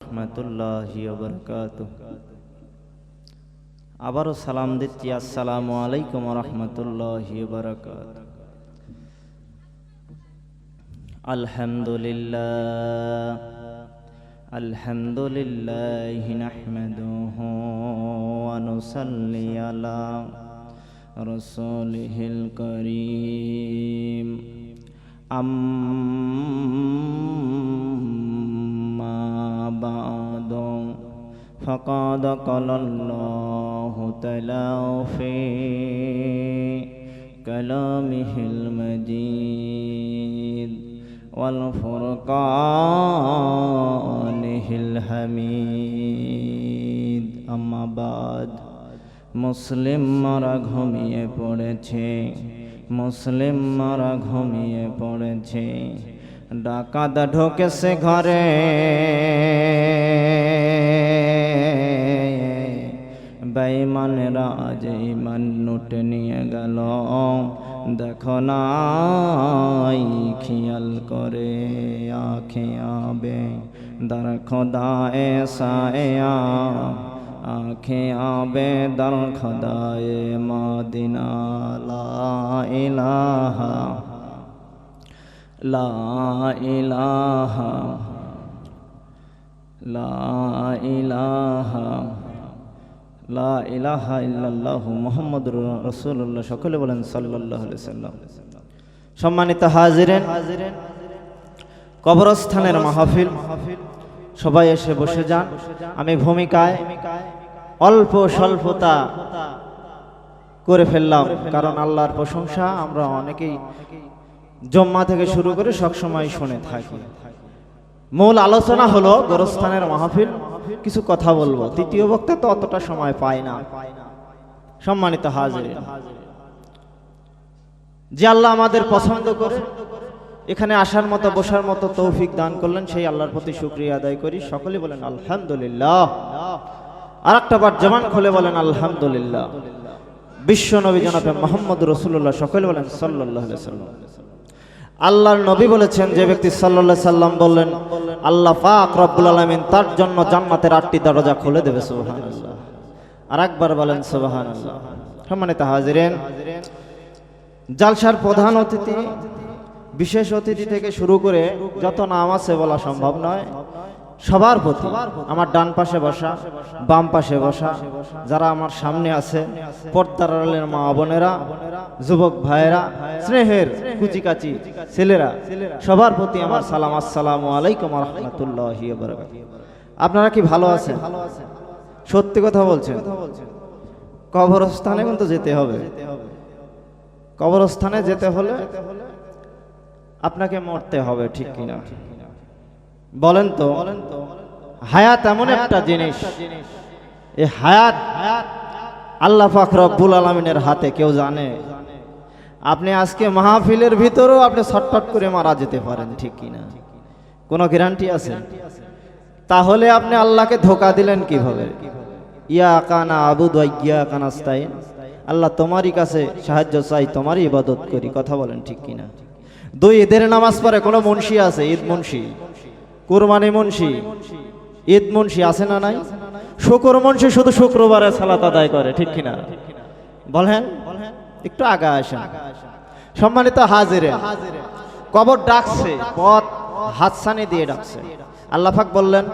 রহমতুল্লাহি ওয়া বারাকাতুহু। আবারও সালাম দিচ্ছি, আসসালামু আলাইকুম ওয়া রাহমাতুল্লাহি ওয়া বারাকাতুহু। আলহামদুলিল্লাহ আলহামদুলিল্লাহি নাহমাদুহু ওয়া নুসাল্লি আলা রাসূলিহিল কারীম। আম্মা বা'দু ফাকাদ ক্বালাল্লাহু তাআলা ফি কালামিহিল মাজিদ ওয়াল ফুরকানিহিল হামিদ। আম্মা বা'দ, মুসলিম মারা ঘুমিয়ে পড়েছে, মুসলিম মারা ঘুমিয়ে পড়েছে। ডাকাত ঢোকেছে ঘরে, বেঈমানেরা আজ ঈমান লুটে নিয়ে গেল। দেখো না খেয়াল করে আঁখে আবে দর খোদা এসা आँखें आबे दर खुदाए मदीना। ला इलाहा ला इलाहा ला इलाहा ला इलाहा इल्लल्लाहु मुहम्मदुर রাসূলুল্লাহ। সকলে বলেন সাল্লাল্লাহু আলাইহি সাল্লাম। সম্মানিত হাজিরিন, কবরস্থানের মাহফিল, সবাই এসে বসে যান। আমি ভূমিকায় অল্প স্বল্পতা করে ফেললাম, কারণ আল্লাহর প্রশংসা আমরা অনেকেই জম্মা থেকে শুরু করে সবসময় শুনে থাকি। মূল আলোচনা হলো গোরস্থানের মাহফিল, কিছু কথা বলবো। তৃতীয় বক্তা তো অতটা সময় পায় না। সম্মানিত হাজিরিন, যে আল্লাহ আমাদের পছন্দ করে এখানে আসার মতো বসার মতো তৌফিক দান করলেন, সেই আল্লাহর প্রতি শুকরিয়া আদায় করি। সকলে বলেন আলহামদুলিল্লাহ। আর একটা বার জবান খুলে বলেন আলহামদুলিল্লাহ। বিশ্ব নবী জনাবে মুহাম্মদ রাসূলুল্লাহ, সকলে বলেন সাল্লাল্লাহু আলাইহি সাল্লাম। আল্লাহর নবী বলেছেন, যে ব্যক্তি সাল্লাল্লাহু আলাইহি সাল্লাম বললেন, আল্লাহ পাক রব্বুল আলামিন তার জন্য জান্নাতের 8টি দরজা খুলে দেবে। সুবহানাল্লাহ। আর একবার বলেন সুবহানাল্লাহ। সম্মানিত হাজিরিন, জালসার প্রধান অতিথি, বিশেষ অতিথি থেকে শুরু করে যত নাম আছে বলা সম্ভব নয়, সবার প্রতি, আমার ডান পাশে বসা, বাম পাশে বসা, যারা আমার সামনে আছে, পর্দার আড়ালের মা বোনেরা, যুবক ভাইয়েরা, স্নেহের কুচিকাচি ছেলেরা, সবার প্রতি আমার সালাম। আসসালামু আলাইকুম ওয়া রাহমাতুল্লাহি ওয়া বারাকাতুহু। আপনারা কি ভালো আছেন? সত্যি কথা বলছেন? কবরস্থানে কিন্তু যেতে হবে। কবরস্থানে যেতে হলে আপনাকে মরতে হবে, ঠিক কিনা বলেন তো? হায়াত এমন একটা জিনিস, এই হায়াত আল্লাহ পাক রব্বুল আলামিনের হাতে। কেউ জানে? আপনি আজকে মাহফিলের ভিতরেও আপনি ছটফট করে মারা যেতে পারেন, ঠিক কিনা? কোনো গ্যারান্টি আছে? তাহলে আপনি আল্লাহকে ধোঁকা দিলেন কিভাবে? ইয়া কানা আবুদু ওয়া ইয়া কানা নাস্তাইন। আল্লাহ তোমারই কাছে সাহায্য চাই, তোমারই ইবাদত করি। কথা বলেন ঠিক কিনা? দুই ঈদের নামাজ পড়ে কোনো মুন্সি আছে? ঈদ মুন্সি, কুরবানি মুন্সি, ঈদ মুন্সি আছে না নাই? শুকর মুন্সি শুধু শুক্রবারে সালাত আদায় করে, ঠিক কিনা বলেন? একটু আগে আসেন। সম্মানিত হাজিরে, কবর ডাকছে, পথ হাতছানি দিয়ে ডাকছে। আল্লাহ পাক বললেন,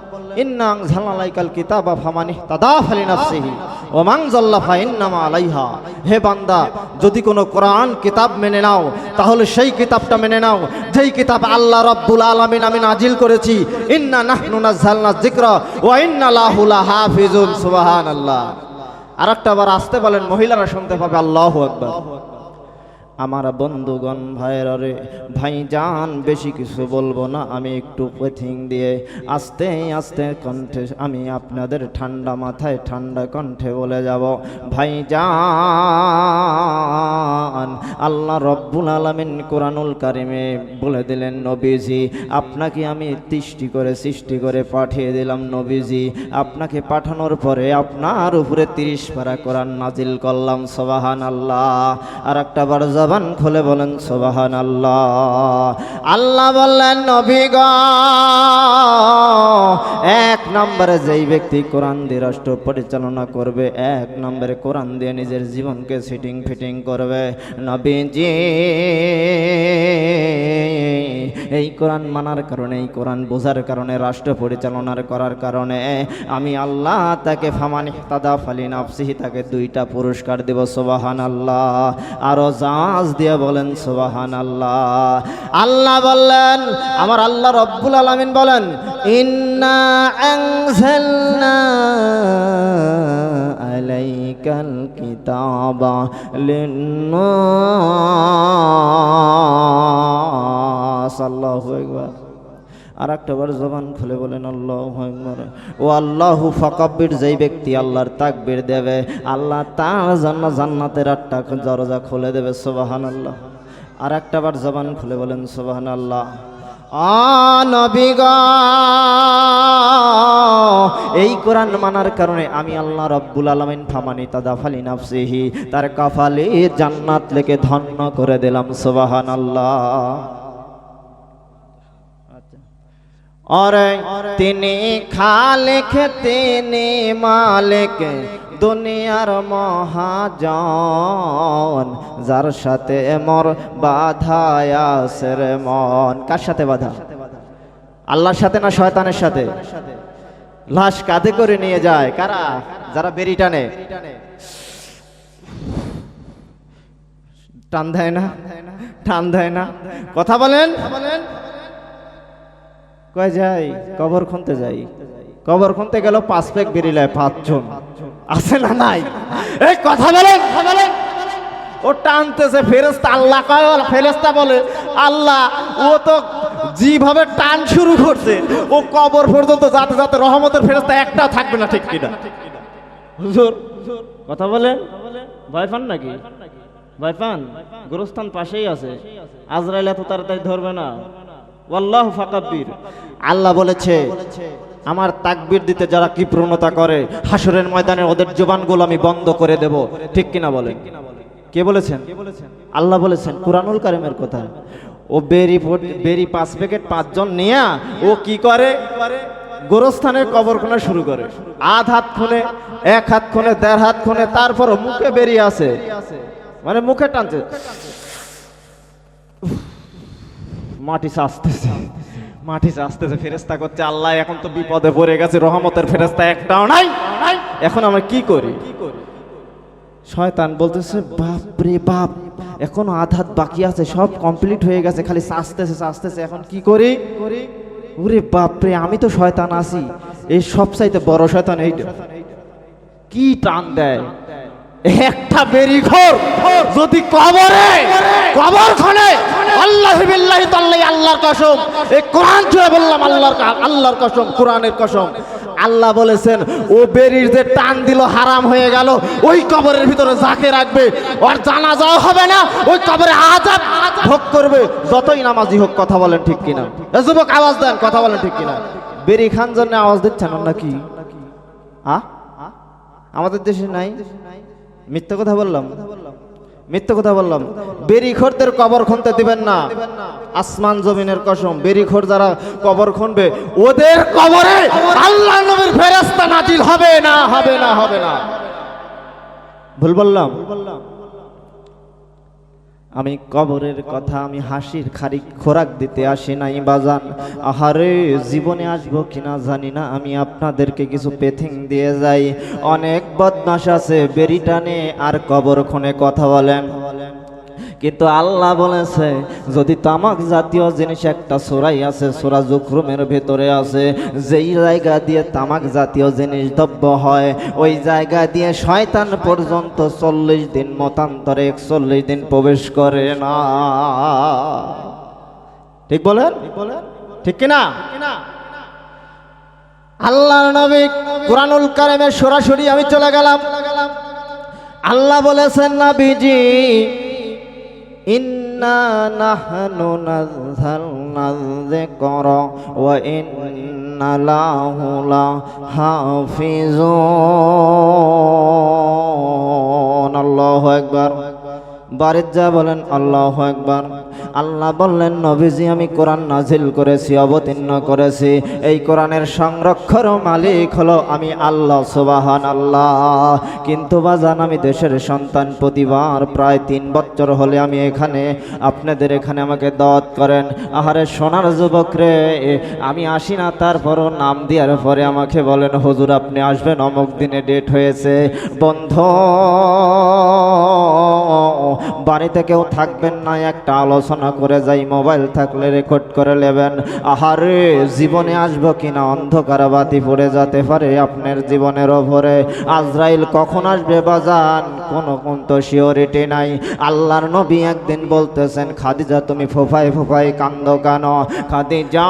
ইন্না আনজালনা আলাইকাল কিতাবা ফামানিহতাদা ফালিনাফসিহি ওয়া মান যাল্লা ফাইন্নামা আলাইহা। হে বান্দা, যদি কোনো কোরআন কিতাব মেনে নাও, তাহলে সেই কিতাবটা মেনে নাও যেই কিতাব আল্লাহ রাব্বুল আলামিন আমি নাজিল করেছি। ইন্না নাহনু নাযালনা যিকরা ওয়া ইন্না লাহু লাহাফিজুন। সুবহানাল্লাহ। আরেকটা বার আসতে বলেন, মহিলারা শুনতে পাবে। আল্লাহু আকবার। আমার বন্ধুগণ, ভাইরা রে, ভাইজান, বেশি কিছু বলবো না, আমি একটু পথিং দিয়ে আস্তে আস্তে কণ্ঠে আমি আপনাদের ঠান্ডা মাথায় ঠান্ডা কণ্ঠে বলে যাব। ভাইজান, আল্লাহ রব্বুল আলামিন কোরআনুল কারিমে বলে দিলেন, নবীজি আপনাকে আমি সৃষ্টি করে পাঠিয়ে দিলাম। নবীজি আপনাকে পাঠানোর পরে আপনার উপরে 30 পারা কোরআন নাজিল করলাম। সুবহানাল্লাহ। আর একটা বার জবান খুলে বলেন সুবহানাল্লাহ। আল্লাহ বললেন নবী গো, এক নম্বরে যেই ব্যক্তি কোরআন দিয়ে রাষ্ট্র পরিচালনা করবে, এক নম্বরে কোরআন দিয়ে নিজের জীবনকে সিটিং ফিটিং করবে, নবীজি এই কোরআন মানার কারণে, এই কোরআন বোঝার কারণে, রাষ্ট্র পরিচালনার করার কারণে আমি আল্লাহ তাকে ফামান ইহতাদা ফালিনাফসিহি, তাকে 2টা পুরস্কার দেব। সুবহানাল্লাহ। আরো জাজ দিয়ে বলেন সুবহানাল্লাহ। আল্লাহ বললেন, আমার আল্লাহ রব্বুল আলামিন বলেন, ইন্না আনজালনা আলাইকাল কিতাবা লিন্নাস। আল্লাহু আকবার। আর একটাবার জবান খুলে বলেন আল্লাহু আকবার। ও আল্লাহু ফাকাব্বির, যেই ব্যক্তি আল্লাহর তাকবীর দেবে, আল্লাহ তার জন্য জান্নাতের 8টা দরজা খুলে দেবে। সুবহানাল্লাহ। আর একটাবার জবান খুলে বলেন সুবহানাল্লাহ। নবী গো, এই কোরআন মানার কারণে আমি আল্লাহ রব্বুল আলামিন ফামানি তাদাফালি নাফসিহি, তার কপালে জান্নাত লিখে ধন্য করে দিলাম। সুবহানাল্লাহ। और তিনি খালেক, তিনি মালিক, দুনিয়ার মহাজন, যার সাথে মোর বাধায় আছে রে মন। কার সাথে বাধা? আল্লাহর সাথে না শয়তানের সাথে? লাশ কাঁধে করে নিয়ে যায় কারা? যারা বেরি টানে, টান দেয় না, টান দেয় না। কথা বলেন। কয় যাই কবর খুনতে যাই, কবর খুনতে গেল 5 পেগ বেরিলায় 5 জন আছে না নাই? এই কথা বলেন। ও টানতেছে ফেরেশতা, আল্লাহ কয়, ফেরেশতা বলে আল্লাহ ও তো যেভাবে টান শুরু করছে, ও কবর পর্যন্ত যাতে যাতে রহমতের ফেরেশতা একটাও থাকবে না। ঠিক কিনা হুজুর? কথা বলেন। ভয় পান নাকি? ভয় পান? গোরস্থান পাশেই আছে, আজরাইল এত তাড়াতাড়ি ধরবে না। ওয়াল্লাহু ফাকাব্বির। আল্লাহ বলেছে, আমার তাকবীর দিতে যারা কি প্রণতা করে, হাসরের ময়দানে ওদের জবানগুলো আমি বন্ধ করে দেব। ঠিক কিনা বলেন? কে বলেছেন? আল্লাহ বলেছেন, কুরআনুল কারীমের কথা। ও বেরি 5 প্যাকেট 5 জন নিয়ে ও কি করে? গোরস্থানের কবর খোঁড়া শুরু করে। আধ হাত খুনে, 1 হাত খুনে, 1.5 হাত খুনে, তারপর মুখে বেরিয়ে আসে, মানে মুখে টানছে, মাটি আসতেছে, মাটি আসতেছে। ফেরেশতা করছে আল্লাহ এখন তো বিপদে পড়ে গেছে, রহমতের ফেরেশতা একটাও নাই, এখন আমরা কি করি? শয়তান বলতেছে বাপ রে বাপ, এখনো আধাত বাকি আছে, সব কমপ্লিট হয়ে গেছে, খালি আসতেছে, এখন কি করি? ওরে বাপ রে, আমি তো শয়তান আছি, এই সব চাইতে বড় শয়তান এইটা। কি টান দেয় একটা বেরিঘর যদি কবরে, কবর খনে, আল্লাহ বিল্লাহি তাআলা, আল্লাহর কসম, এই কোরআন ছুঁয়ে বললাম, আল্লাহর কসম, কোরআনের কসম, আল্লাহ বলেছেন ও বেরির যে টান দিল হারাম হয়ে গেল, ওই কবরের ভিতরে যাকে রাখবে ওর জানাজাও হবে না, ওই কবরে আযাব ভোগ করবে, যতই নামাজি হোক। কথা বলেন ঠিক কিনা? যুবক আওয়াজ দেন, কথা বলেন ঠিক কিনা? বেরি খান জন্য আওয়াজ দিচ্ছেন নাকি? আমাদের দেশে নাই? মিথ্যা কথা বললাম, মিথ্যা কথা বললাম। বেরিখোরদের কবর খুনতে দিবেন না, আসমান জমিনের কসম। বেরিখোর যারা কবর খুনবে ওদের কবরে আল্লাহর নবীর ফেরেশতা নাজিল হবে না, হবে না, হবে না। ভুল বললাম? আমি কবরের কথা, আমি হাসির খারি খোরাক দিতে আসি নাই বাজান। আহারে, জীবনে আসবো কিনা জানি না, আমি আপনাদেরকে কিছু পেথিং দিয়ে যাই। অনেক বদমাশ আছে বেরি টানে আর কবর খুনে কথা বলেন, কিন্তু আল্লাহ বলেছে যদি তামাক জাতীয় জিনিস, একটা সূরাই আছে, সূরা যুখরুমের ভেতরে আছে, যেই জায়গা দিয়ে তামাক জাতীয় জিনিস দ্রব্য হয় ওই জায়গা দিয়ে শয়তান পর্যন্ত 40 দিন মতান্তরে 41 দিন প্রবেশ করে না। ঠিক বলেন? ঠিক কিনা? আল্লাহর নবী কুরআনুল কারীমে সরাসরি আমি চলে গেলাম। আল্লাহ বলেছেন নবীজি, ইন্না নাহনু নাযালনা যিকরা ওয়া ইন্না লাহু লাহাফিজুন। আল্লাহু আকবার। বাড়িতে যা বলেন আল্লাহু আকবার। আল্লাহ বললেন নবীজি আমি কোরআন নাজিল করেছি, অবতীর্ণ করেছি, এই কোরআনের সংরক্ষক মালিক হলো আমি আল্লাহ সুবহানাল্লাহ। কিন্তু বাজান আমি দেশের সন্তান, প্রতিবার প্রায় 3 বছর হলে আমি এখানে আপনাদের এখানে আমাকে দাওয়াত করেন। আহারে সোনার যুবক রে, আমি আসি না, তারপরও নাম দেওয়ার পরে আমাকে বলেন হুজুর আপনি আসবেন, অমুক দিনে ডেট হয়েছে। বন্ধ, বাড়িতে কেউ থাকবেন না, একটা আলোচনা করে যাই, মোবাইল থাকলে রেকর্ড করে নেবেন। আহারে জীবনে আসবো কিনা অন্ধকার বাতি পড়ে যেতে পারে আপনার জীবনের ওপরে। আজরাইল কখন আসবে বাজান কোন তো সিওরিটি নাই। আল্লাহর নবী একদিন বলতেছেন খাদিজা তুমি ফোফায় ফোফায় কান্দো কেন? খাদিজা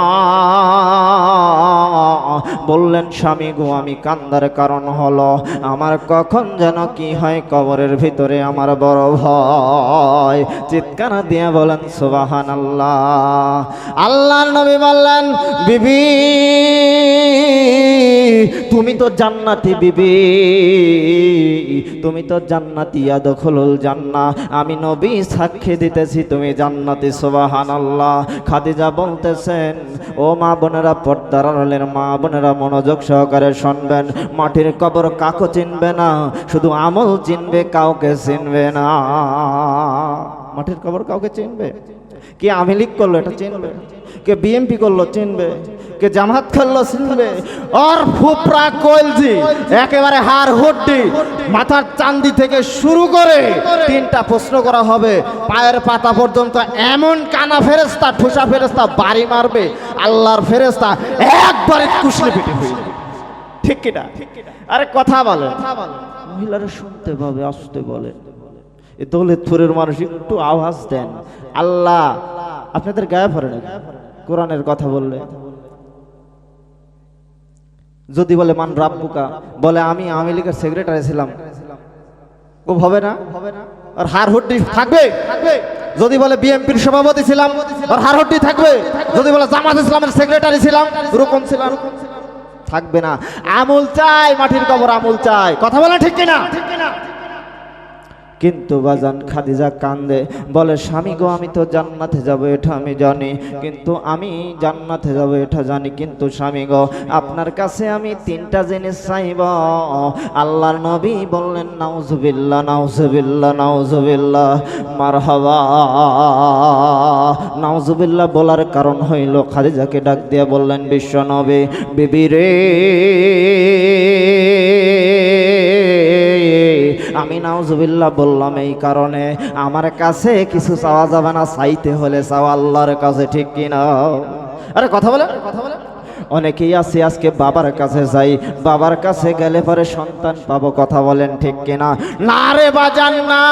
বললেন স্বামী গো আমি কান্দার কারণ হলো আমার কখন যেন কি হয় কবরের ভিতরে আমার বড় ভয়। চিৎকার দিয়ে বলেন সুবহানাল্লাহ। আল্লাহর নবী বললেন বিবি তুমি তো জান্নাতি, বিবি তুমি তো জান্নাতি, ইয়াদখুলুল জান্নাহ, আমি নবী সাক্ষী দিতেছি তুমি জান্নাতি সুবহানাল্লাহ। খাদিজা বলতেছেন ও মা বোনেরা, পর্দার আড়ালের মা বোনেরা মনোযোগ সহকারে শুনবেন, মাটির কবর কাকো চিনবে না, শুধু আমল চিনবে, কাউকে চিনবে না। মাটির কবর কাউকে চিনবে? কে আওয়ামী লীগ করলো এটা চিনবে, কে বিএনপি করলো চিনবে, কে জামাত করলো চিনবে। আর ফুপরা কলজি একেবারে হাড় হড্ডি মাথার চান্দি থেকে শুরু করে 3টা প্রশ্ন করা হবে, পায়ের পাতা পর্যন্ত এমন কানা ফেরেশতা ঠোসা ফেরেশতা বাড়ি মারবে, আল্লাহর ফেরেশতা একবারে কুশলে পিটে হয়ে যাবে। ঠিক কিনা? আরে কথা বলে, মহিলারা শুনতে পাবে, আসতে বলে। এই দৌলতপুরের মানুষ একটু আওয়াজ দেন। আল্লাহ আপনাদের গায়ে পড়ে না কোরআনের কথা বললে। যদি বলে মান রাব্বুকা, বলে আমি আওয়ামী লীগের সেক্রেটারি ছিলাম, ও হবে না? আর হার হড্ডি থাকবে। যদি বলে বিএনপির সভাপতি ছিলাম, আর হার হড্ডি থাকবে। যদি বলে জামাত ইসলামের সেক্রেটারি ছিলাম, রকম ছিলাম, থাকবে না। আমল চাই, মাটির কবর আমল চাই। কথা বলে ঠিক কিনা? কিন্তু বাজান খাদিজা কান্দে, বলে স্বামী গো আমি তো জান্নাতে যাব এটা আমি জানি, কিন্তু আমি জান্নাতে যাব এটা জানি, কিন্তু স্বামী গো আপনার কাছে আমি 3টা জিনিস চাইব। আল্লাহর নবী বললেন নাউজুবিল্লাহ নাউজুবিল্লাহ নাউজুবিল্লাহ মারহাবা। নাউজুবিল্লাহ বলার কারণ হইল খাদিজাকে ডাক দিয়ে বললেন বিশ্ব নবী বিবি রে, আমি নাউজুবিল্লাহ বললাম এই কারণে আমার কাছে কিছু চাওয়া যাবে না, চাইতে হলে চাও আল্লাহর কাছে। ঠিক কিনা? আরে কথা বলে। অনেকেই আছে আজকে বাবার কাছে যাই, বাবার কাছে গেলে পরে সন্তান পাবো। কথা বলেন ঠিক কিনা? না রে বাজান না,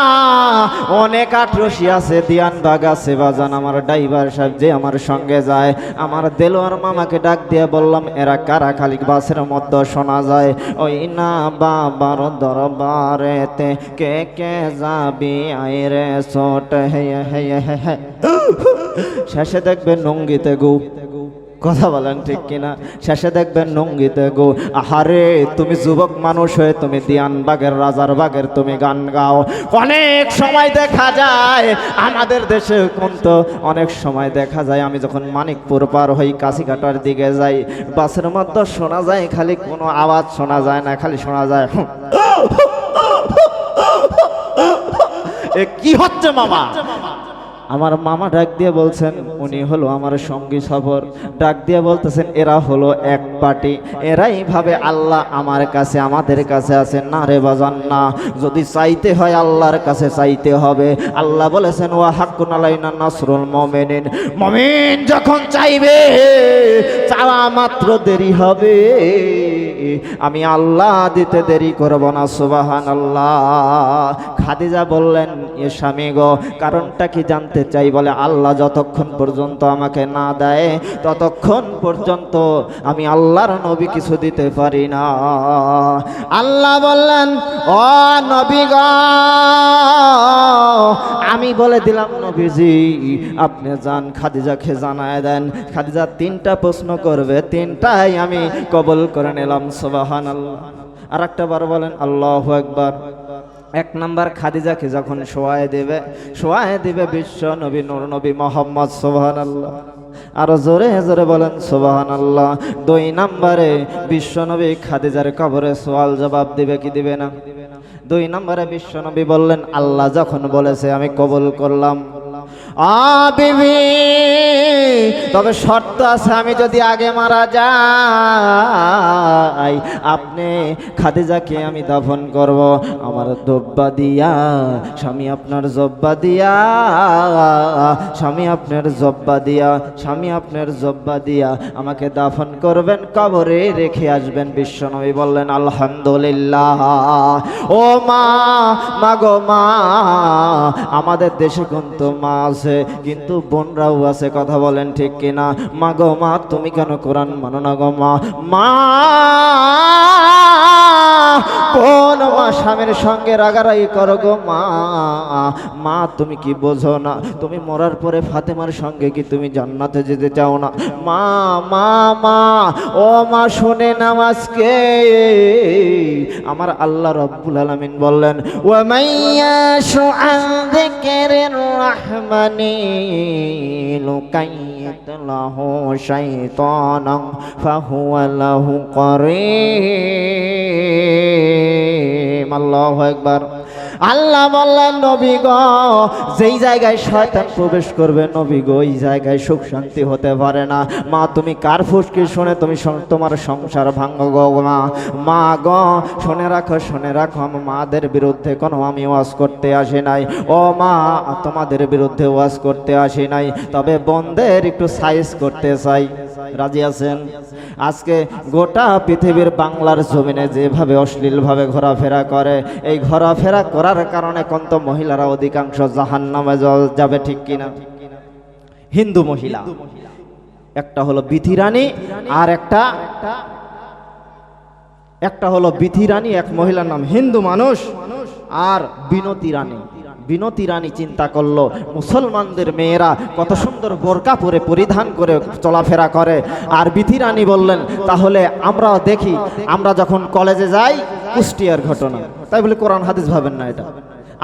অনেক আটরশি আছে, দিয়ান বাগ আছে বাজান। আমার ড্রাইভার সাহেব যে আমার সঙ্গে যায়, আমার দেলোয়ার মামাকে ডাক দিয়ে বললাম এরা কারা, খালি বাসের মধ্যে শোনা যায় ওই না বাবার দরবারেতে কে কে যাবি আইরে ছোট হে হে হে। শেষে দেখবেন নঙ্গিতে গু। কথা বলেন ঠিক কিনা? শেষে দেখবেন নঙ্গিতে গো। আহারে তুমি যুবক মানুষ হয়ে তুমি দিয়ান বাগের রাজার বাগের তুমি গান গাও। অনেক সময় দেখা যায় আমাদের দেশে কিন্তু অনেক সময় দেখা যায় আমি যখন মানিকপুর পার হই কাশিঘাটার দিকে যাই, বাসের মধ্যে শোনা যায় খালি কোনো আওয়াজ শোনা যায় না, খালি শোনা যায় এ কি হচ্ছে মামা? আমার মামা ডাক দিয়ে বলছেন, উনি হলো আমার সঙ্গী সফর, ডাক দিয়ে বলতেছেন এরা হলো এক পার্টি, এরাই ভাবে আল্লাহ আমার কাছে আমাদের কাছে আছে। না রে বাজান না, যদি চাইতে হয় আল্লাহর কাছে চাইতে হবে। আল্লাহ বলেছেন ওয়া হাক্কুন আলাইনা নাসরুল মুমিনিন, মুমিন যখন চাইবে চাওয়া মাত্র দেরি হবে, আমি আল্লাহ দিতে দেরি করব না। সুবহানাল্লাহ। খাদিজা বললেন এ স্বামী গো কারণটা কি জানতে চাই? বলে আল্লাহ যতক্ষণ পর্যন্ত আমাকে না দেয় ততক্ষণ পর্যন্ত আমি আল্লাহর নবী কিছু দিতে পারি না। আল্লাহ বললেন ও নবী গো আমি বলে দিলাম নবীজি আপনি যান খাদিজাকে জানায় দেন। খাদিজা 3টা প্রশ্ন করবে, 3টাই আমি কবুল করে নিলাম। সুবহানাল্লাহ। আর একটা বার বলেন আল্লাহু আকবার। এক নাম্বার খাদিজাকে যখন শোয়ায় দেবে বিশ্ব নবী নূর নবী মোহাম্মদ সুবহানাল্লাহ, আরো জোরে জোরে বলেন সুবহানাল্লাহ। 2 নম্বরে বিশ্ব নবী খাদিজার কবরে সওয়াল জবাব দিবে কি দিবে না? 2 নম্বরে বিশ্ব নবী বললেন, আল্লাহ যখন বলেছে আমি কবুল করলাম। বিবি, তবে শর্ত আছে, আমি যদি আগে মারা যাই আপনি খাদিজাকে আমি দাফন করব আমার জব্বা দিয়া, স্বামী আপনার জব্বা দিয়া, স্বামী আপনার জব্বা দিয়া, স্বামী আপনার জব্বা দিয়া আমাকে দাফন করবেন, কবরে রেখে আসবেন। বিশ্বনবী বললেন আলহামদুলিল্লাহ। ও মা, মাগো মা, আমাদের দেশে কিন্তু মা আছে কিন্তু বোনরাও আছে, কথা বলেন ঠিক কিনা? মা গো মা, তুমি কেন কোরআন মানো না গো মা? মা কোন মা স্বামীর সঙ্গে রাগারাগি করো গো মা? মা তুমি কি বোঝো না? তুমি মরার পরে ফাতেমার সঙ্গে কি তুমি জান্নাতে যেতে চাও না? মা মা মা, ও মা শুনে নামাজকে আমার আল্লাহ রব্বুল আলামিন বললেন, ওয়া মাইয়াশু আন যিকরির রাহমানি লুকাইয়িত লাহু শাইতানান ফাহুয়া লাহু কারীম। আল্লাহু আকবার। আল্লাহ বললেন, নবী গো, যেই জায়গায় শয়তান প্রবেশ করবে নবী গো, ওই জায়গায় সুখ শান্তি হতে পারে না। মা তুমি কার ফুসকি শুনে তুমি তোমার সংসার ভাঙো গো মা? মা গো শুনে রাখো, শুনে রাখো, মাদের বিরুদ্ধে কোনো আমি ওয়াজ করতে আসি নাই। ও মা, তোমাদের বিরুদ্ধে ওয়াজ করতে আসি নাই, তবে বন্ধের একটু সাইজ করতে চাই। রাজি আছেন? আজকে গোটা পৃথিবীর বাংলার জমিনে যেভাবে অশ্লীলভাবে ঘোরাফেরা করে, এই ঘোরাফেরা করার কারণে কত মহিলারা অধিকাংশ জাহান্নামে যাবে, ঠিক কিনা? হিন্দু মহিলা, একটা হলো বিথি রানী, আর একটা হলো বিথি রানী, এক মহিলার নাম হিন্দু মানুষ, আর বিনতি রানী। বিনতি রানী চিন্তা করলো, মুসলমানদের মেয়েরা কত সুন্দর বোরকা পরে পরিধান করে চলাফেরা করে। আর বিথি রানী বললেন, তাহলে আমরা দেখি, আমরা যখন কলেজে যাই, কুষ্টিয়ার ঘটনা, তাই বলে কোরআন হাদিস ভাবেন না এটা,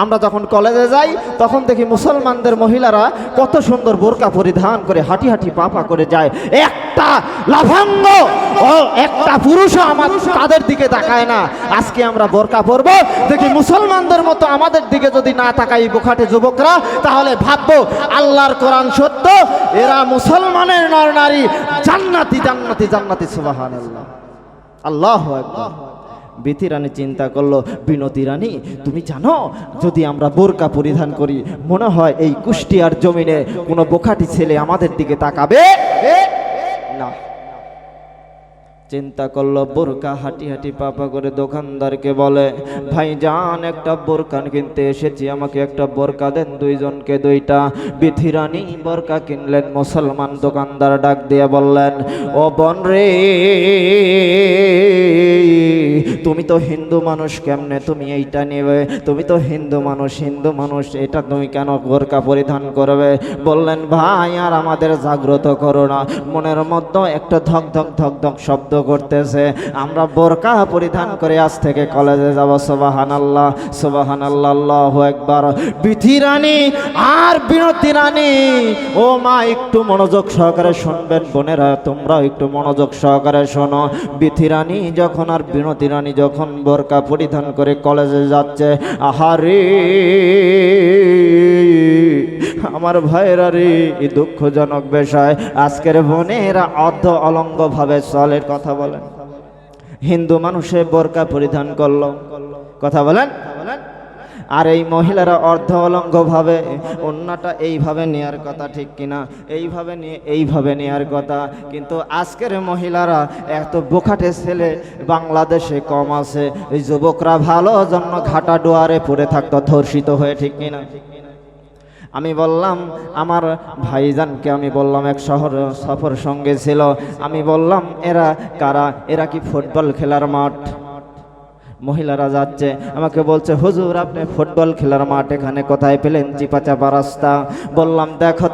আমরা যখন কলেজে যাই তখন দেখি মুসলমানদের মহিলারা কত সুন্দর বোরকা পরিধান করে হাঁটি হাঁটি পা করে যায়, একটা লাফাঙ্গ ও একটা পুরুষও আমার তাদের দিকে তাকায় না। আজকে আমরা বোরকা পরবো, দেখি মুসলমানদের মতো আমাদের দিকে যদি না তাকাই বোখাটে যুবকরা, তাহলে ভাববো আল্লাহর কোরআন সত্য, এরা মুসলমানের নর নারী জান্নাতি জান্নাতি জান্নাতি। সুবহানাল্লাহ, আল্লাহু আকবার। বিথি রানী চিন্তা করলো, বিনতি রানী তুমি জানো, যদি আমরা বোরকা পরিধান করি মনে হয় এই কুষ্টিয়ার জমিনে কোনো বোখাটি ছেলে আমাদের দিকে তাকাবে না। চিন্তা করলো, বোরকা হাঁটি হাঁটি পাপা করে দোকানদারকে বলে, ভাইজান একটা বোরকা কিনতে এসেছি, আমাকে একটা বোরকা দেন, দুইজনকে দুইটা। বিথি রানী বোরকা কিনলেন। মুসলমান দোকানদার ডাক দিয়ে বললেন, ও বোন রে, তুমি তো হিন্দু মানুষ, কেমনে তুমি এইটা নেবে? তুমি তো হিন্দু মানুষ, এটা তুমি কেন বোরকা পরিধান করবে? বললেন, ভাই আর আমাদের জাগ্রত করো না, মনের মধ্যে একটা ধক ধক ধক ধক শব্দ করতেছে, আমরা বোরকা পরিধান করে আজ থেকে কলেজে যাব। সুবহানাল্লাহ, সুবহানাল্লাহ, আল্লাহু আকবার। বিথি রানী আর বিনতি রানী, ও মা একটু মনোযোগ সহকারে শুনবেন, বোনেরা তোমরাও একটু মনোযোগ সহকারে শোনো। বিথি রানী যখন আর বিনতি রানী যখন বোরকা পরিধান করে কলেজে যাচ্ছে, আহারে আমার ভাইরা রে, এই দুঃখজনক বিষয়, আজকের বোনেরা অর্ধ অলঙ্গ ভাবে চলে। কথা বলেন, হিন্দু মানুষে বোরকা পরিধান করলো, কথা বলেন, আর এই মহিলারা অর্ধ অলঙ্গ ভাবে ওন্নাটা এইভাবে নেয়ার কথা, ঠিক কিনা? এইভাবে নেয়ার কথা, কিন্তু আজকের মহিলারা এত বোখাটে ছেলে বাংলাদেশে কম আছে। এই যুবকরা ভালো জন্য ঘাটা ডোয়ারে পড়ে থাকতো ধর্ষিত হয়ে, ঠিক কিনা? আমি বললাম আমার ভাইজানকে, আমি বললাম এক শহর সফর সঙ্গে ছিল, আমি বললাম এরা কারা? এরা কি ফুটবল খেলার মাঠ? মহিলারা যাচ্ছে, আমাকে বলছে, হুজুর আপনি ফুটবল খেলার মাঠ এখানে কোথায় পেলেন? চিপা চাপা রাস্তা। বললাম, দেখো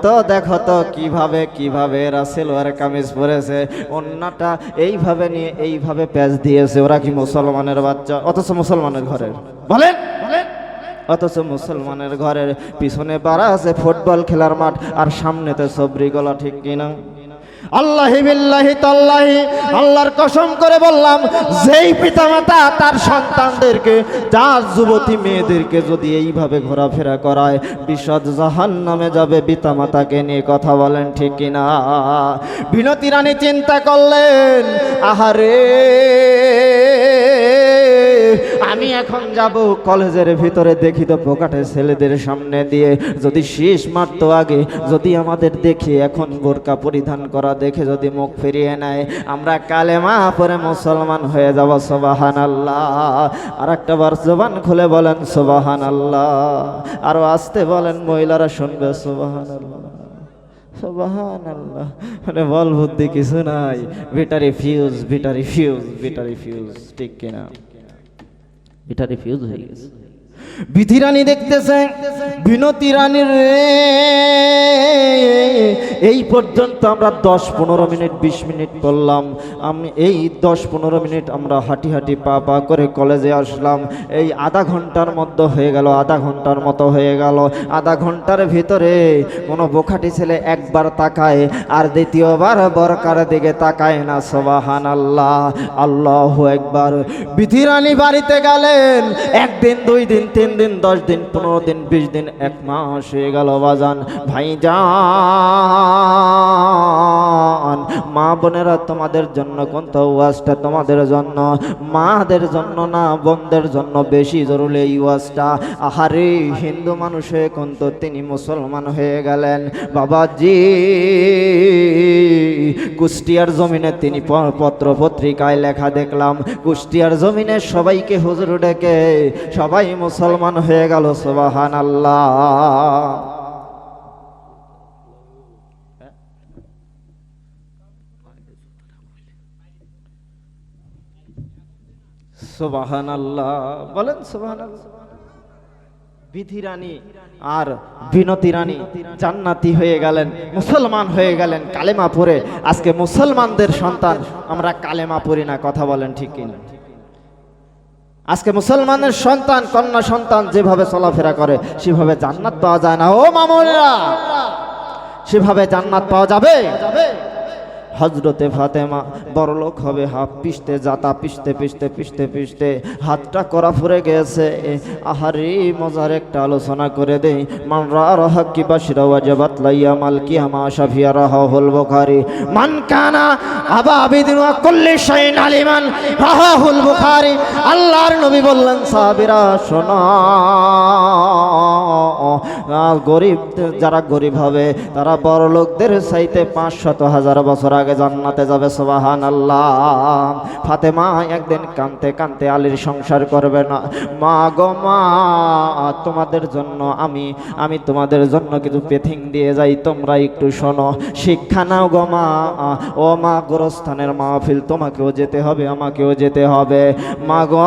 তো কিভাবে এরা সেলোয়ার কামিজ পরেছে, ওন্নাটা এইভাবে নিয়ে এইভাবে প্যাচ দিয়েছে। ওরা কি মুসলমানের বাচ্চা? অথচ মুসলমানের ঘরের। বলেন, অথচ মুসলমানের ঘরের পিছনে পাড়া আছে ফুটবল খেলার মাঠ, আর সামনেতে সবরি গলা, ঠিক কিনা? আল্লাহি বিল্লাহি তাল্লাহি, আল্লাহর কসম করে বললাম, যেই পিতামাতা তার সন্তানদেরকে, যার যুবতী মেয়েদেরকে যদি এইভাবে ঘোরাফেরা করায়, বিশদ জাহান্নামে যাবে পিতামাতাকে নিয়ে। কথা বলেন ঠিক কিনা? বিনতি রানী চিন্তা করলেন, আহারে আমি এখন যাব কলেজের ভিতরে, দেখি তো পোকাটে ছেলেদের সামনে দিয়ে যদি শীষ মারতো আগে, যদি আমাদের দেখে এখন বোরকা পরিধান করা দেখে যদি মুখ ফিরিয়ে নেয়, আমরা কালেমা পরে মুসলমান হয়ে যাব। সুবহানাল্লাহ। আর একটা বার জবান খুলে বলেন সুবহানাল্লাহ। আরো আস্তে বলেন, মহিলারা শুনবে সুবহানাল্লাহ সুবহানাল্লাহ। মানে বল বুদ্ধি কিছু নাই, battery fuse, battery fuse, battery fuse, ঠিক কিনা? এটা রিফিউজ হয়ে গেছে। বিধি রানী দেখতেছে, বিনতি রানীর এই পর্যন্ত আমরা 10-15 মিনিট 20 মিনিট করলাম। আমি এই 10-15 মিনিট আমরা হাঁটি হাঁটি পা পা করে কলেজে আসলাম। এই আধা ঘন্টার মধ্যে হয়ে গেল, আধা ঘন্টার মতো হয়ে গেল। আধা ঘন্টার ভিতরে কোনো বোখাটি ছেলে একবার তাকায় আর দ্বিতীয়বার বরকার দিকে তাকায় না। সুবহানাল্লাহ, আল্লাহু আকবার। বিধি রানী বাড়িতে গেলেন, একদিন, 2 দিন, 3 দিন, 10 দিন, 15 দিন, 20 দিন, 1 মাস হয়ে গেল। বাজান ভাইজান, মা বোনেরা, তোমাদের জন্য কোনটা ওয়াজটা? তোমাদের জন্য, মাদের জন্য না, বোনদের জন্য বেশি জরুরি এই ওয়াজটা। আহারে হিন্দু মানুষ হয়ে কোন তো তিনি মুসলমান হয়ে গেলেন। বাবাজি কুষ্টিয়ার জমিনে তিনি পত্র পত্রিকায় লেখা দেখলাম, কুষ্টিয়ার জমিনে সবাইকে হুজুর ডেকে সবাই মুসলমান হয়ে গেল। সুবহানাল্লাহ। সুবহানাল্লাহ বলেন, সুবহানাল্লাহ। বিধি রানী আর বিনতি রানী জান্নাতি হয়ে গেলেন, মুসলমান হয়ে গেলেন কালেমা পড়ে। আজকে মুসলমানদের সন্তান আমরা কালেমা পড়ি না। কথা বলেন ঠিক কিনা? আজকে মুসলমানের সন্তান, কন্যা সন্তান যেভাবে চলাফেরা করে সেভাবে জান্নাত পাওয়া যায় না। ও মামুনেরা, সেভাবে জান্নাত পাওয়া যাবে? হজরতে ফাতেমা বড়লোক হবে, হাফ পিষতে জাতা পিষতে পিষতে পিষতে পিষতে হাতটা করা ফুরে গেছে। আহারে মজার একটা আলোচনা করে দেই। মান রাহা কি বাশরা ওয়াজাবাত লাইয়া মাল কিয়ামা শাফিয়া রাহুল বুখারী। মান কানা আবা আবিদিন ওয়া কুল্লি শাইইন আলিমান রাহুল বুখারী। আল্লাহর নবী বললেন, সাহাবীরা শোনো, গরিব যারা গরিব হবে তারা বড় লোকদের চাইতে 500,000 বছর আগে জান্নাতে যাবে। সুবহানাল্লাহ। ফাতেমা একদিন কাঁদতে কাঁদতে আলীর সংসার করবে না। মা গো মা, তোমাদের জন্য আমি তোমাদের জন্য কিছু পেথিং দিয়ে যাই, তোমরা একটু শোনো, শিক্ষা নাও গো মা। ও মা, গোরস্থানের মাহফিল তোমাকেও যেতে হবে, আমাকেও যেতে হবে। মা গো,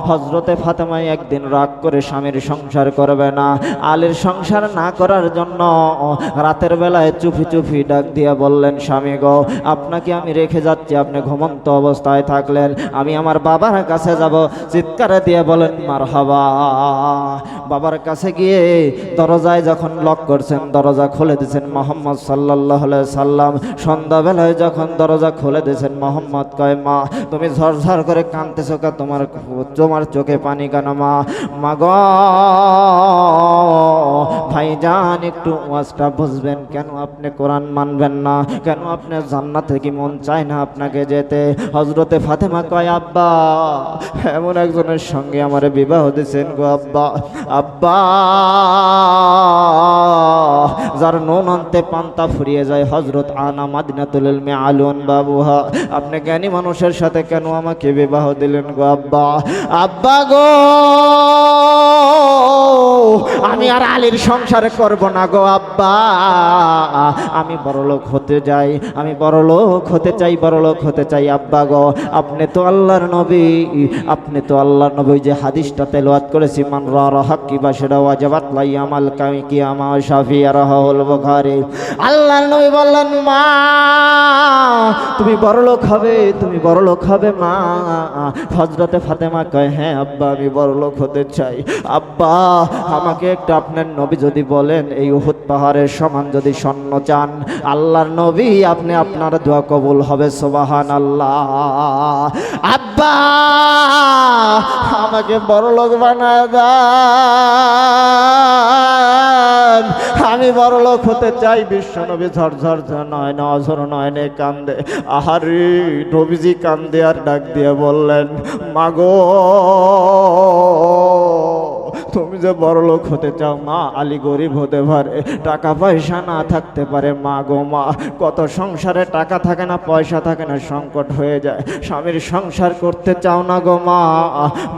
হযরতে ফাতেমা একদিন রাগ করে স্বামীর সংসার করবে না। আলীর সংসার না করার জন্য রাতের বেলায় চুপি চুপি ডাক দিয়া বললেন, স্বামী গো, আপনাকে আমি রেখে যাচ্ছি, আপনি ঘুমন্ত অবস্থায় থাকলেন, আমি আমার বাবার কাছে যাব। চিৎকার দিয়ে বলেন মারহাবা। বাবার কাছে গিয়ে দরজায় যখন লক করছেন, দরজা খুলে দিয়েছেন মুহাম্মদ সাল্লাল্লাহু আলাইহি সাল্লাম। সন্ধ্যাবেলায় যখন দরজা খুলে দিয়েছেন, মুহাম্মদ কয়, মা তুমি ঝরঝর করে কাঁদতেছো কা? তোমার চোখে পানি কেন মা? মা গো, ভাইজান একটু ওয়াজটা বুঝবেন, কেন আপনি কোরআন মানবেন না? কেন আপনি জান্নাতে কি মন চায় না আপনাকে যেতে? হযরতে ফাতেমা কয়, আব্বা এমন একজনের সঙ্গে আমার বিবাহ দিয়েছেন গো আব্বা। আব্বা যার নুন আনতে পান্তা ফুরিয়ে যায়। হযরত আনা মাদিনাতুল ইলমি আলুন বাবুহা। আপনি জ্ঞানী মানুষের সাথে কেন আমাকে বিবাহ দিলেন গো আব্বা? আব্বা গো, আমি আর আলীর সংসার করব না গো আব্বা, আমি বড়লোক হতে যাই, আমি বড়লোক হতে চাই, বড়লোক হতে চাই আব্বা গো। আপনি তো আল্লাহর নবী, আপনি তো আল্লাহর নবী। যে হাদিসটা তেলাওয়াত করেছি, মান রা হাক্কি বাশরা ওয়াজাবাত লাই আমাল কিয়ামা শাফিয়া রাহুল বুখারী। আল্লাহর নবী বললেন, মা তুমি বড়লোক হবে, তুমি বড়লোক হবে মা। হযরতে ফাতেমা কয়, হ্যাঁ আব্বা আমি বড়লোক হতে চাই। আব্বা আমাকে একটা আপনার নবী যদি বলেন এই উহুদ পাহাড়ের সমান যদি স্বর্ণ চান, আল্লাহর নবী আপনি আপনার দোয়া কবুল হবে, সুবহানাল্লাহ। আব্বা আমাকে বড়লোক বানায় দেন, আমি বড়লোক হতে চাই। বিশ্বনবী ঝরঝর নয়নে অঝর নয়নে কান্দে। আহারে নবীজি কান্দে আর ডাক দিয়ে বললেন, মাগো তুমি যে বড়লোক হতে চাও মা, আলী গরিব হতে পারে, টাকা পয়সা না থাকতে পারে মা গো মা। কত সংসারে টাকা থাকে না, পয়সা থাকে না, সংকট হয়ে যায়, স্বামীর সংসার করতে চাও না গো মা।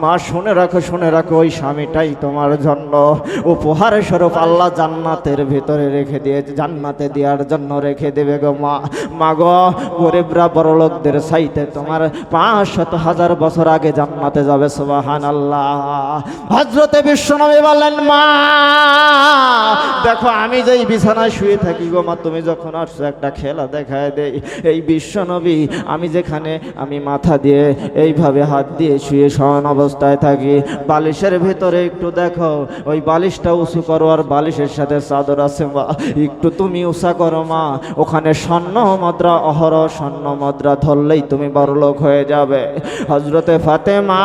মা শুনে রাখো, শুনে রাখো, ওই স্বামীটাই তোমার জন্য উপহার স্বরূপ আল্লাহ জান্নাতের ভিতরে রেখে দিয়েছে, জান্নাতে দেওয়ার জন্য রেখে দেবে গো মা। মা গো গরিবরা বড়লোকদের চাইতে তোমার 500,000 বছর আগে জান্নাতে যাবে, সুবহানাল্লাহ। হযরতে বিশ্বনবী বললেন, মা দেখো আমি যেই বিছানায় শুয়ে থাকি গো মা, তুমি যখন আসছো একটা খেলা দেখায় দেই। এই বিশ্বনবী আমি যেখানে আমি মাথা দিয়ে এইভাবে হাত দিয়ে শুয়ে শয়ন অবস্থায় থাকি, বালিশের ভিতরে একটু দেখো ওই বালিশটা উঁচু করো, আর বালিশের সাথে চাদর আছে মা, একটু তুমি উঁচা করো মা। ওখানে স্বর্ণ মুদ্রা, অহরহ স্বর্ণ মুদ্রা ধরলেই তুমি বড়লোক হয়ে যাবে। হযরতে ফাতেমা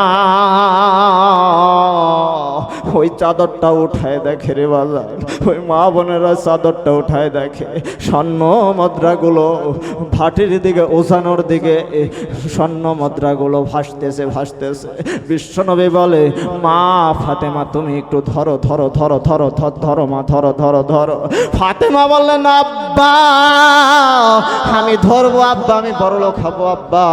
ওই চাদরটা উঠায় দেখে রে বাজার, ওই মা বোনেরা চাদরটা উঠায় দেখে স্বর্ণ মুদ্রাগুলো ভাটির দিকে ওজানোর দিকে স্বর্ণ মুদ্রাগুলো ভাসতেছে ভাসতেছে। বিশ্বনবী বলে, মা ফাতেমা তুমি একটু ধরো ধরো ধরো ধরো ধরো মা, ধরো ধরো ধরো। ফাতেমা বললেন, আব্বা আমি ধরবো আব্বা, আমি বড়লোক হবো আব্বা,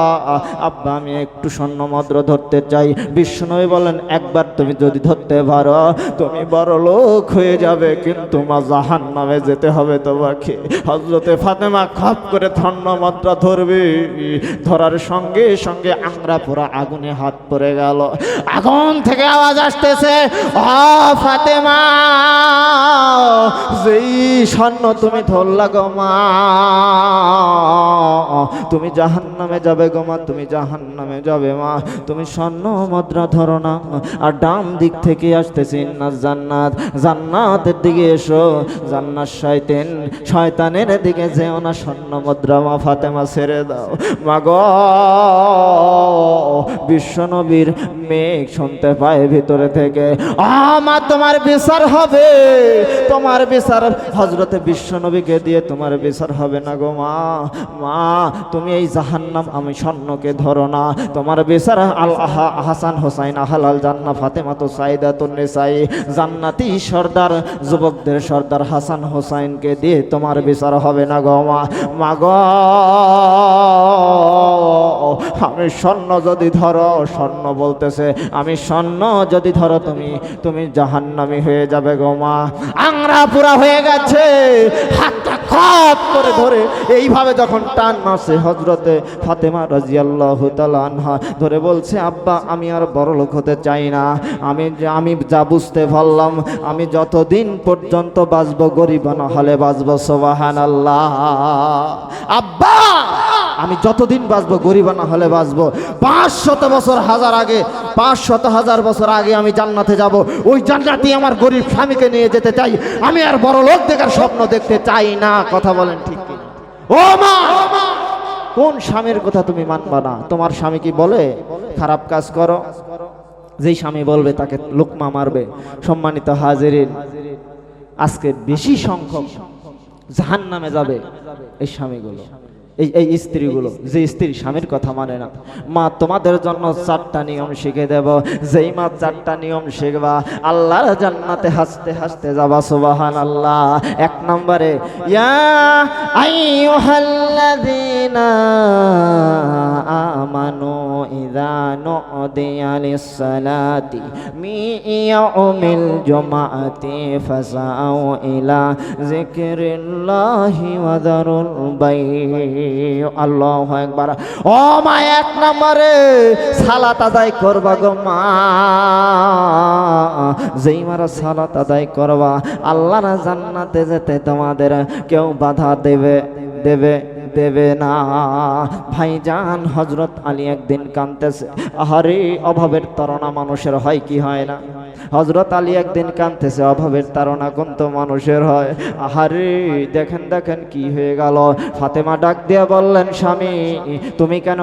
আব্বা আমি একটু স্বর্ণ মুদ্রা ধরতে চাই। বিশ্বনবী বলেন, একবার তুমি যদি ধরতে পারো তুমি বড়লোক হয়ে যাবে, কিন্তু মা জাহান্নামে যেতে হবে তোমাকে। হযরতে ফাতেমা খপ করে স্বর্ণ মুদ্রা ধরবে, ধরার সঙ্গে সঙ্গে আংরা পোড়া আগুনে হাত পড়ে গেল। আগুন থেকে আওয়াজ আসতেছে, ও ফাতেমা যেই স্বর্ণ তুমি ধরলা গো মা, তুমি জাহান্নামে যাবে গো মা, তুমি জাহান্নামে যাবে মা, তুমি স্বর্ণ মুদ্রা ধরো না। আর ডান দিক থেকে আসতেছে ইন্নাস জান্নাত, জান্নাতের দিকে এসো, জান্নাত শয়তানের দিকে যেও না, স্বর্ণ মুদ্রা মা ফাতেমা ছেড়ে দাও। মা গো বিশ্বনবীর মেঘ শুনতে পায় ভিতরে থেকে, মা তোমার বিচার হবে, তোমার বিচার হযরতে বিশ্বনবীকে দিয়ে তোমার বিচার হবে না গো মা। মা তুমি এই জাহান্নাম আমি স্বর্ণকে ধরো না, তোমার বিচার আল হাসান হোসাইন আহলাল জান্নাহ ফাতেমা তো সাইদাতুন নিসাই, জান্নাতি সর্দার যুবকদের সর্দার হাসান হোসাইনকে দিয়ে তোমার বিচার হবে না গো মা। মা গো আমি স্বর্ণ যদি ধরো, স্বর্ণ বলতেছে আমি স্বর্ণ যদি ধরো তুমি জাহান্নামী হয়ে যাবে গো মা। আংরা পুরা হয়ে গেছে, হাতটা খপ করে ধরে এইভাবে যখন টান মারছে হযরতে ফাতেমা রাদিয়াল্লাহু তাআলা আনহা ধরে বলছে, আব্বা আমি আর বড়লোক হতে চাই না, আমি যা বুঝতে পারলাম আমি যতদিন পর্যন্ত বাঁচবো গরিব না হলে বাঁচবো, সুবহানাল্লাহ। আব্বা আমি যতদিন বাঁচবো গরিব না হলে বাঁচবো, 500 বছর হাজার আগে 500,000 বছর আগে আমি জান্নাতে যাব, ওই জান্নাতে আমার গরিব স্বামীকে নিয়ে যেতে চাই, আমি আর বড় লোক দেখার স্বপ্ন দেখতে চাই না। কথা বলেন ঠিক কি? ও মা কোন স্বামীর কথা তুমি মানবা না? তোমার স্বামী কি বলে খারাপ কাজ করো, যেই স্বামী বলবে তাকে লোকমা মারবে। সম্মানিত হাজিরিন, আজকে বেশি সংখ্যক জাহান্নামে যাবে এই স্বামীগুলো, এই স্ত্রীগুলো, যে স্ত্রী স্বামীর কথা মানে না। মা তোমাদের জন্য 4টা নিয়ম শিখে দেব, যেই মা 4টা নিয়ম শিখবা আল্লাহর জান্নাতে হাসতে হাসতে যাবা, সুবহানাল্লাহ। 1 নম্বরে, ইয়া আইয়ুহাল্লাযীনা আমানু ইযা নুদিয়া লিস-সালাতি মি ইয়াউমিল জুমআতি ফাসাউ ইলা যিকরিল্লাহি ওয়া যারুল বাই। আল্লাহু আকবার। ও মা, এক নম্বরে সালাত আদায় করবা গো মা। যেই মারা সালাত আদায় করবা, আল্লাহর জান্নাতে যেতে তোমাদের কেউ বাধা দেবে না। ভাইজান হযরত আলী একদিন কাঁদতেছে। আহারে, অভাবের তাড়না মানুষের হয় কি হয় না? হযরত আলী একদিন কাঁদতেছে, অভাবের তাড়না কোন মানুষের হয়। আহারে, দেখেন কি হয়ে গেল। ফাতেমা ডাক দিয়ে বললেন, স্বামী তুমি কেন